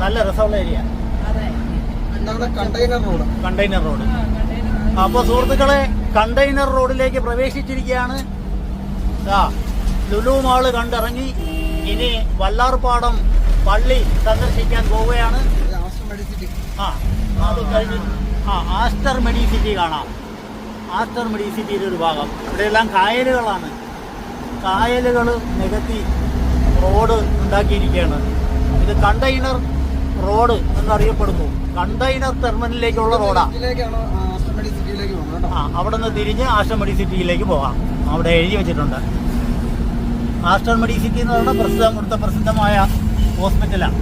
നല്ല രസമുള്ള area. Container road. അപ്പോൾ സുഹൃത്തുക്കളെ, കണ്ടെയ്നർ റോഡിലേക്ക് പ്രവേശിച്ചിരിക്കുകയാണ്. ലുലു മാള് കണ്ടിറങ്ങി ഇനി വല്ലാർപാടം പള്ളി സന്ദർശിക്കാൻ പോവുകയാണ്. അത് കഴിഞ്ഞ് ആസ്റ്റർ മെഡിസിറ്റി കാണാം. ആസ്റ്റർ മെഡിസിറ്റിയുടെ ഒരു ഭാഗം. ഇവിടെയെല്ലാം കായലുകളാണ്. കായലുകൾ നികത്തി റോഡ് ഉണ്ടാക്കിയിരിക്കുകയാണ്. ഇത് കണ്ടെയ്നർ റോഡ് എന്നറിയപ്പെടുന്നു. കണ്ടെയ്നർ ടെർമിനലിലേക്കുള്ള റോഡാണ്. അവിടെ നിന്ന് തിരിഞ്ഞ് ആസ്റ്റർ മെഡിസിറ്റിയിലേക്ക് പോകാം. അവിടെ എഴുതി വെച്ചിട്ടുണ്ട്. ആസ്റ്റർ മെഡിസിറ്റി എന്ന് പറഞ്ഞാൽ ഇവിടുത്തെ പ്രസിദ്ധമായ ഹോസ്പിറ്റലാണ്.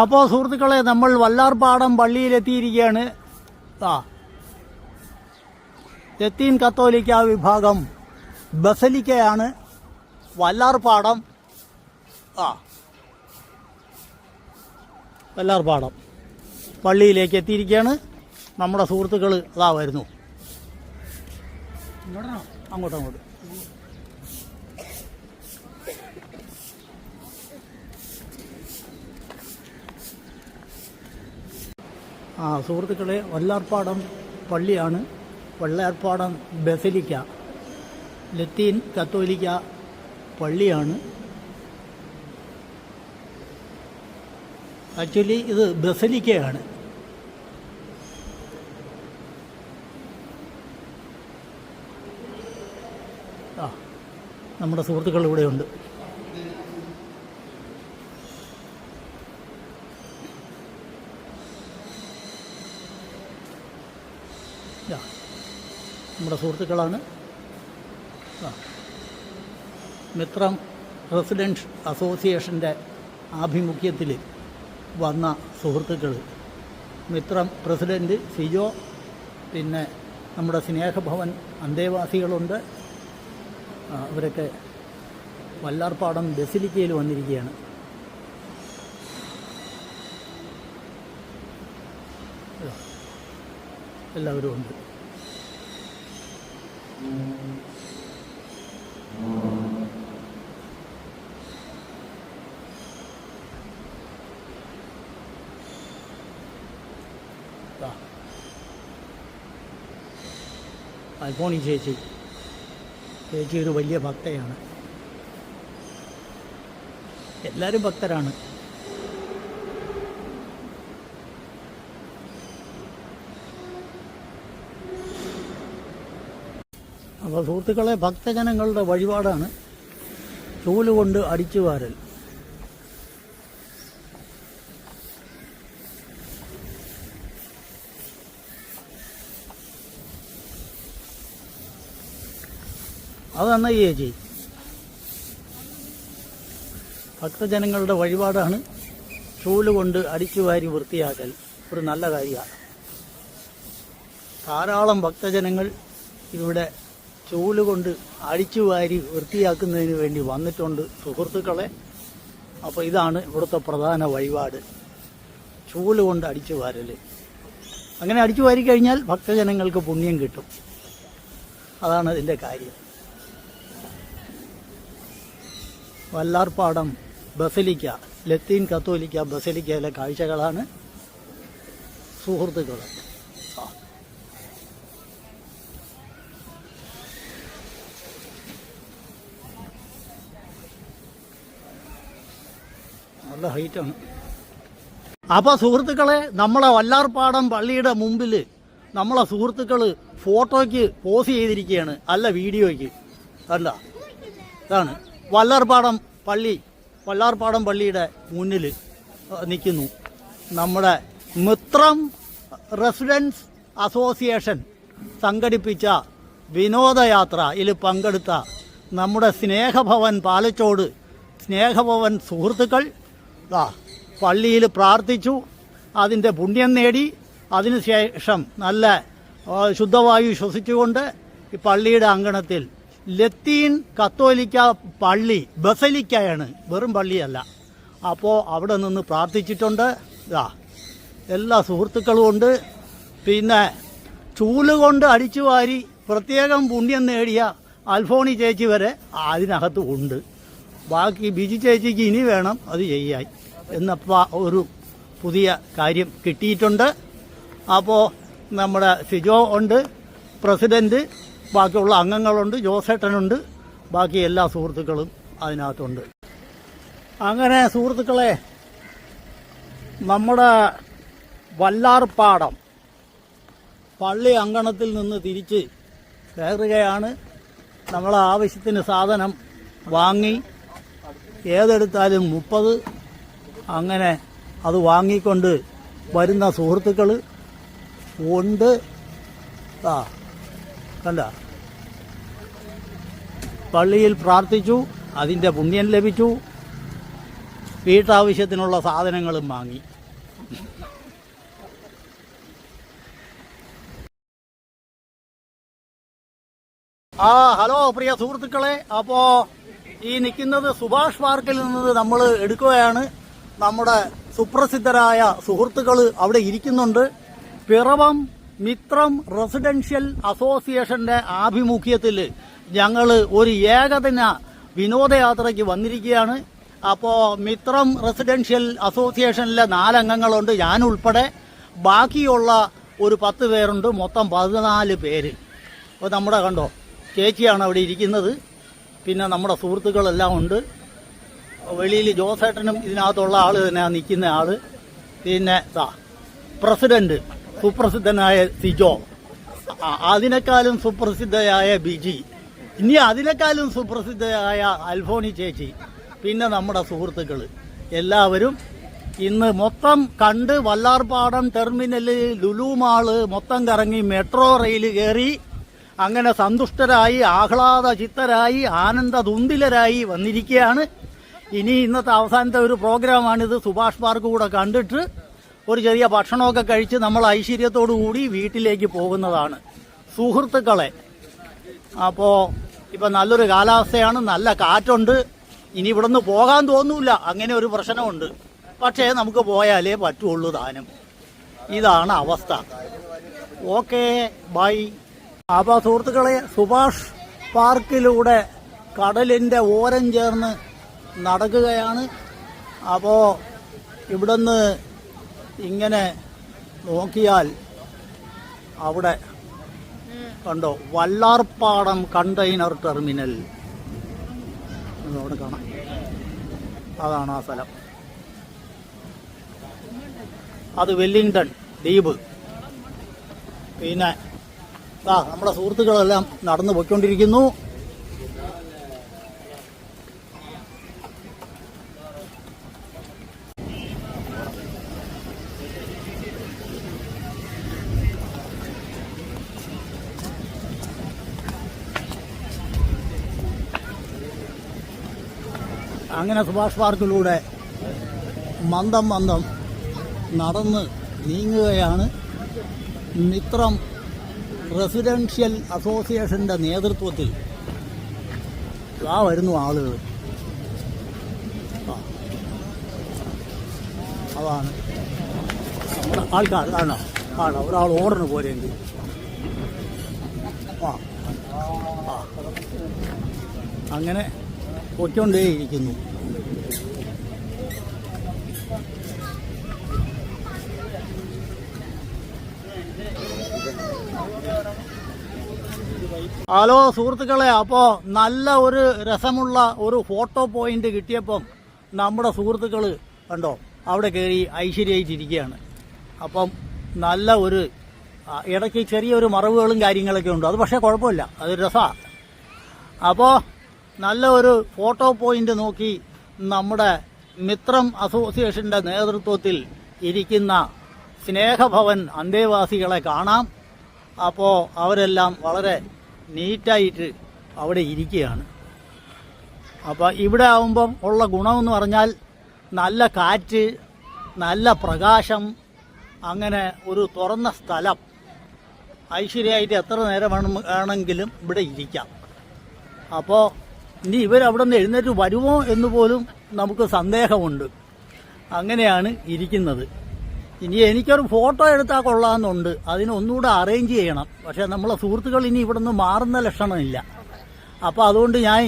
അപ്പോൾ സുഹൃത്തുക്കളെ, നമ്മൾ വല്ലാർപാടം പള്ളിയിലെത്തിയിരിക്കുകയാണ്. ലത്തീൻ കത്തോലിക്ക വിഭാഗം ബസലിക്കയാണ് വല്ലാർപാടം. വല്ലാർപാടം പള്ളിയിലേക്ക് എത്തിയിരിക്കുകയാണ്. നമ്മുടെ സുഹൃത്തുക്കൾ വരുന്നു. അങ്ങോട്ട് സുഹൃത്തുക്കളെ, വല്ലാർപാടം പള്ളിയാണ്. വല്ലാർപാടം ബസലിക്ക ലത്തീൻ കത്തോലിക്ക പള്ളിയാണ്. ആക്ച്വലി ഇത് ബസലിക്കയാണ്. നമ്മുടെ സുഹൃത്തുക്കൾ ഇവിടെയുണ്ട്. നമ്മുടെ സുഹൃത്തുക്കളാണ്. മിത്രം റെസിഡൻസ് അസോസിയേഷൻ്റെ ആഭിമുഖ്യത്തിൽ വന്ന സുഹൃത്തുക്കൾ. മിത്രം പ്രസിഡൻറ്റ് സിജോ, പിന്നെ നമ്മുടെ സ്നേഹഭവൻ അന്തേവാസികളുണ്ട്. അവരൊക്കെ വല്ലാർപാടം ബസിലിക്കയിൽ വന്നിരിക്കുകയാണ്. എല്ലാവരും ഉണ്ട്. അൽഫോണി ചേച്ചി ഒരു വലിയ ഭക്തയാണ്. എല്ലാവരും ഭക്തരാണ്. അപ്പോൾ സുഹൃത്തുക്കളെ, ഭക്തജനങ്ങളുടെ വഴിപാടാണ് ചൂലുകൊണ്ട് അടിച്ചുവാരൽ. അതാണ് ഈ ചേച്ചി. ഭക്തജനങ്ങളുടെ വഴിപാടാണ് ചൂലുകൊണ്ട് അടിച്ചുവാരി വൃത്തിയാക്കൽ. ഒരു നല്ല കാര്യമാണ്. ധാരാളം ഭക്തജനങ്ങൾ ഇവിടെ ചൂലുകൊണ്ട് അടിച്ചുവാരി വൃത്തിയാക്കുന്നതിന് വേണ്ടി വന്നിട്ടുണ്ട് സുഹൃത്തുക്കളെ. അപ്പോൾ ഇതാണ് ഇവിടുത്തെ പ്രധാന വഴിപാട്, ചൂലുകൊണ്ട് അടിച്ചുവാരൽ. അങ്ങനെ അടിച്ചുവാരി കഴിഞ്ഞാൽ ഭക്തജനങ്ങൾക്ക് പുണ്യം കിട്ടും. അതാണ് ഇതിൻ്റെ കാര്യം. വല്ലാർപാടം ബസലിക്ക ലത്തീൻ കത്തോലിക്ക ബസലിക്കയിലെ കാഴ്ചകളാണ് സുഹൃത്തുക്കൾ. നല്ല ഹൈറ്റാണ്. അപ്പോൾ സുഹൃത്തുക്കളെ, നമ്മളെ വല്ലാർപാടം പള്ളിയുടെ മുമ്പിൽ നമ്മളെ സുഹൃത്തുക്കൾ ഫോട്ടോയ്ക്ക് പോസ് ചെയ്തിരിക്കുകയാണ്, അല്ല വീഡിയോയ്ക്ക്. അല്ല, ഇതാണ് വല്ലാർപാടം പള്ളിയുടെ മുന്നിൽ നിൽക്കുന്നു. നമ്മുടെ മിത്രം റെസിഡൻസ് അസോസിയേഷൻ സംഘടിപ്പിച്ച വിനോദയാത്രയിൽ പങ്കെടുത്ത നമ്മുടെ സ്നേഹഭവൻ പാലച്ചോട് സ്നേഹഭവൻ സുഹൃത്തുക്കൾ പള്ളിയിൽ പ്രാർത്ഥിച്ചു. അതിൻ്റെ പുണ്യം നേടി. അതിനുശേഷം നല്ല ശുദ്ധവായു ശ്വസിച്ചുകൊണ്ട് ഈ പള്ളിയുടെ അങ്കണത്തിൽ ലത്തീൻ കത്തോലിക്ക പള്ളി ബസലിക്കയാണ്, വെറും പള്ളിയല്ല. അപ്പോൾ അവിടെ നിന്ന് പ്രാർത്ഥിച്ചിട്ടുണ്ട്. എല്ലാ സുഹൃത്തുക്കളും ഉണ്ട്. പിന്നെ ചൂലുകൊണ്ട് അടിച്ചുവാരി പ്രത്യേകം പുണ്യം നേടിയ അൽഫോണി ചേച്ചി വരെ അതിനകത്ത് ഉണ്ട്. ബാക്കി ബിജി ചേച്ചിക്ക് ഇനി വേണം അത് ചെയ്യാൻ എന്നപ്പോൾ ഒരു പുതിയ കാര്യം കിട്ടിയിട്ടുണ്ട്. അപ്പോൾ നമ്മുടെ സിജോ ഉണ്ട്, പ്രസിഡന്റ്, ബാക്കിയുള്ള അംഗങ്ങളുണ്ട്, ജോസേട്ടനുണ്ട്, ബാക്കി എല്ലാ സുഹൃത്തുക്കളും അതിനകത്തുണ്ട്. അങ്ങനെ സുഹൃത്തുക്കളെ, നമ്മുടെ വല്ലാർപാടം പള്ളി അങ്കണത്തിൽ നിന്ന് തിരിച്ച് കയറുകയാണ്. നമ്മളെ ആവശ്യത്തിന് സാധനം വാങ്ങി ഏതെടുത്താലും 30, അങ്ങനെ അത് വാങ്ങിക്കൊണ്ട് വരുന്ന സുഹൃത്തുക്കൾ ഉണ്ട്. കണ്ട, പള്ളിയിൽ പ്രാർത്ഥിച്ചു, അതിൻ്റെ പുണ്യം ലഭിച്ചു, വീട്ടാവശ്യത്തിനുള്ള സാധനങ്ങളും വാങ്ങി. ഹലോ പ്രിയ സുഹൃത്തുക്കളെ, അപ്പോൾ ഈ നിൽക്കുന്നത് സുഭാഷ് പാർക്കിൽ നിന്ന് നമ്മൾ എടുക്കുകയാണ്. നമ്മുടെ സുപ്രസിദ്ധരായ സുഹൃത്തുക്കൾ അവിടെ ഇരിക്കുന്നുണ്ട്. പിറവം മിത്രം റെസിഡൻഷ്യൽ അസോസിയേഷന്റെ ആഭിമുഖ്യത്തിൽ ഞങ്ങൾ ഒരു ഏകദിന വിനോദയാത്രയ്ക്ക് വന്നിരിക്കുകയാണ്. അപ്പോൾ മിത്രം റെസിഡൻഷ്യൽ അസോസിയേഷനിലെ 4 അംഗങ്ങളുണ്ട്, ഞാനുൾപ്പെടെ. ബാക്കിയുള്ള ഒരു 10 പേരുണ്ട്, മൊത്തം 14 പേര്. അപ്പോൾ നമ്മുടെ കണ്ടോ, ചേച്ചിയാണ് അവിടെ ഇരിക്കുന്നത്. പിന്നെ നമ്മുടെ സുഹൃത്തുക്കളെല്ലാം ഉണ്ട്. വെളിയിൽ ജോസേട്ടനും ഇതിനകത്തുള്ള ആൾ തന്നെയാണ് നിൽക്കുന്ന ആള്. പിന്നെ പ്രസിഡന്റ് സുപ്രസിദ്ധനായ സിജോ, അതിനേക്കാളും സുപ്രസിദ്ധയായ ബിജി, ഇനി അതിനേക്കാളും സുപ്രസിദ്ധയായ അൽഫോണി ചേച്ചി, പിന്നെ നമ്മുടെ സുഹൃത്തുക്കൾ എല്ലാവരും ഇന്ന് മൊത്തം കണ്ട് വല്ലാർപാടം ടെർമിനല്, ലുലു മാള് മൊത്തം കറങ്ങി, മെട്രോ റെയിൽ കയറി, അങ്ങനെ സന്തുഷ്ടരായി, ആഹ്ലാദ ചിത്തരായി, ആനന്ദതുന്തിലരായി വന്നിരിക്കുകയാണ്. ഇനി ഇന്നത്തെ അവസാനത്തെ ഒരു പ്രോഗ്രാമാണിത്. സുഭാഷ് പാർക്ക് കൂടെ കണ്ടിട്ട് ഒരു ചെറിയ ഭക്ഷണമൊക്കെ കഴിച്ച് നമ്മൾ ഐശ്വര്യത്തോടു കൂടി വീട്ടിലേക്ക് പോകുന്നതാണ് സുഹൃത്തുക്കളെ. അപ്പോൾ ഇപ്പം നല്ലൊരു കാലാവസ്ഥയാണ്, നല്ല കാറ്റുണ്ട്. ഇനി ഇവിടെ നിന്ന് പോകാൻ തോന്നൂല, അങ്ങനെ ഒരു പ്രശ്നമുണ്ട്. പക്ഷേ നമുക്ക് പോയാലേ പറ്റുള്ളൂ താനും. ഇതാണ് അവസ്ഥ. Okay, bye. അപ്പോൾ സുഹൃത്തുക്കളെ, സുഭാഷ് പാർക്കിലൂടെ കടലിൻ്റെ ഓരം ചേർന്ന് നടക്കുകയാണ്. അപ്പോൾ ഇവിടുന്ന് ഇങ്ങനെ നോക്കിയാൽ അവിടെ കണ്ടോ വല്ലാർപാടം കണ്ടെയ്നർ ടെർമിനൽ അവിടെ കാണാം. അതാണ് ആ സ്ഥലം. അത് വെല്ലിംഗ്ടൺ ദ്വീപ്. പിന്നെ നമ്മുടെ സുഹൃത്തുക്കളെല്ലാം നടന്നു പോയിക്കൊണ്ടിരിക്കുന്നു. അങ്ങനെ സുഭാഷ് പാർക്കിലൂടെ മന്ദം മന്ദം നടന്ന് നീങ്ങുകയാണ്. മിത്രം റെസിഡൻഷ്യൽ അസോസിയേഷന്റെ നേതൃത്വത്തിൽ വരുന്നു ആളുകൾ. അതാണ് നമ്മുടെ ആൾക്കാർ. കാണോ ഒരാൾ ഓടണ് പോരെങ്കിൽ. അങ്ങനെ പൊയ്ക്കൊണ്ടേയിരിക്കുന്നു. ഹലോ സുഹൃത്തുക്കളെ, അപ്പോൾ നല്ല ഒരു രസമുള്ള ഒരു ഫോട്ടോ പോയിന്റ് കിട്ടിയപ്പം നമ്മുടെ സുഹൃത്തുക്കൾ കണ്ടോ അവിടെ കയറി ഐശ്വര്യമായിട്ടിരിക്കുകയാണ്. അപ്പം നല്ല ഒരു ഇടയ്ക്ക് ചെറിയൊരു മറവുകളും കാര്യങ്ങളൊക്കെ ഉണ്ട്. അത് പക്ഷേ കുഴപ്പമില്ല, അത് രസമാണ്. അപ്പോൾ നല്ല ഒരു ഫോട്ടോ പോയിന്റ് നോക്കി നമ്മുടെ മിത്രം അസോസിയേഷന്റെ നേതൃത്വത്തിൽ ഇരിക്കുന്ന സ്നേഹഭവൻ അന്തേവാസികളെ കാണാം. അപ്പോൾ അവരെല്ലാം വളരെ നീറ്റായിട്ട് അവിടെ ഇരിക്കുകയാണ്. അപ്പോൾ ഇവിടെ ആവുമ്പം ഉള്ള ഗുണമെന്ന് പറഞ്ഞാൽ നല്ല കാറ്റ്, നല്ല പ്രകാശം, അങ്ങനെ ഒരു തുറന്ന സ്ഥലം, ഐശ്വര്യമായിട്ട് എത്ര നേരം വേണമെങ്കിലും ഇവിടെ ഇരിക്കാം. അപ്പോൾ ഇനി ഇവരവിടെ നിന്ന് എഴുന്നേറ്റ് വരുമോ എന്ന് പോലും നമുക്ക് സന്ദേഹമുണ്ട്. അങ്ങനെയാണ് ഇരിക്കുന്നത്. ഇനി എനിക്കൊരു ഫോട്ടോ എടുത്താൽ കൊള്ളാമെന്നുണ്ട്, അതിനൊന്നുകൂടെ അറേഞ്ച് ചെയ്യണം. പക്ഷേ നമ്മളെ സുഹൃത്തുക്കൾ ഇനി ഇവിടെ നിന്ന് മാറുന്ന ലക്ഷണമില്ല. അപ്പോൾ അതുകൊണ്ട് ഞാൻ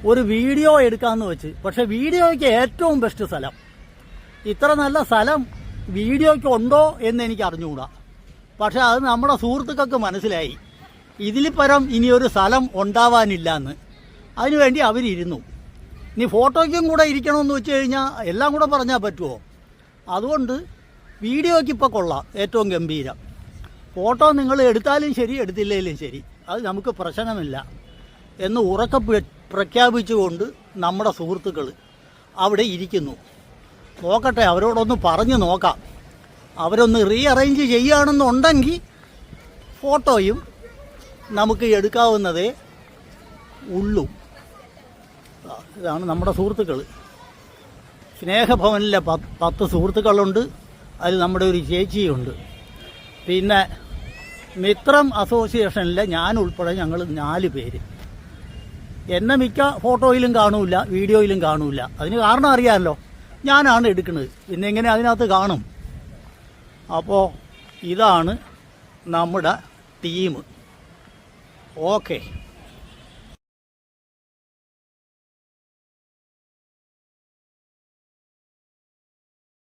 ഒരു വീഡിയോ എടുക്കാമെന്ന് വെച്ച്. പക്ഷെ വീഡിയോയ്ക്ക് ഏറ്റവും ബെസ്റ്റ് സ്ഥലം, ഇത്ര നല്ല സ്ഥലം വീഡിയോയ്ക്ക് ഉണ്ടോ എന്ന് എനിക്ക് അറിഞ്ഞുകൂടാ. പക്ഷെ അത് നമ്മുടെ സുഹൃത്തുക്കൾക്ക് മനസ്സിലായി ഇതിൽ പരം ഇനിയൊരു സ്ഥലം ഉണ്ടാവാനില്ല എന്ന്. അതിനുവേണ്ടി അവരിരുന്നു. ഇനി ഫോട്ടോയ്ക്കും കൂടെ ഇരിക്കണമെന്ന് വെച്ച് കഴിഞ്ഞാൽ എല്ലാം കൂടെ പറഞ്ഞാൽ പറ്റുമോ? അതുകൊണ്ട് വീഡിയോയ്ക്ക് ഇപ്പോൾ കൊള്ളാം, ഏറ്റവും ഗംഭീരം. ഫോട്ടോ നിങ്ങൾ എടുത്താലും ശരി എടുത്തില്ലെങ്കിലും ശരി അത് നമുക്ക് പ്രശ്നമില്ല എന്ന് ഉറക്കെ പ്രഖ്യാപിച്ചുകൊണ്ട് നമ്മുടെ സുഹൃത്തുക്കൾ അവിടെ ഇരിക്കുന്നു. നോക്കട്ടെ, അവരോടൊന്ന് പറഞ്ഞു നോക്കാം. അവരൊന്ന് റീഅറേഞ്ച് ചെയ്യുകയാണെന്നുണ്ടെങ്കിൽ ഫോട്ടോയും നമുക്ക് എടുക്കാവുന്നതേ ഉള്ളൂ. ഇതാണ് നമ്മുടെ സുഹൃത്തുക്കൾ. സ്നേഹഭവനിലെ 10 സുഹൃത്തുക്കളുണ്ട്. അതിൽ നമ്മുടെ ഒരു ചേച്ചിയുണ്ട്. പിന്നെ മിത്രം അസോസിയേഷനിലെ ഞാൻ ഉൾപ്പെടെ ഞങ്ങൾ 4 പേര്. എന്നെ മിക്ക ഫോട്ടോയിലും കാണൂല, വീഡിയോയിലും കാണൂല. അതിന് കാരണം അറിയാമല്ലോ, ഞാനാണ് എടുക്കുന്നത്. പിന്നെ എങ്ങനെ അതിനകത്ത് കാണും? അപ്പോൾ ഇതാണ് നമ്മുടെ ടീം. ഓക്കെ.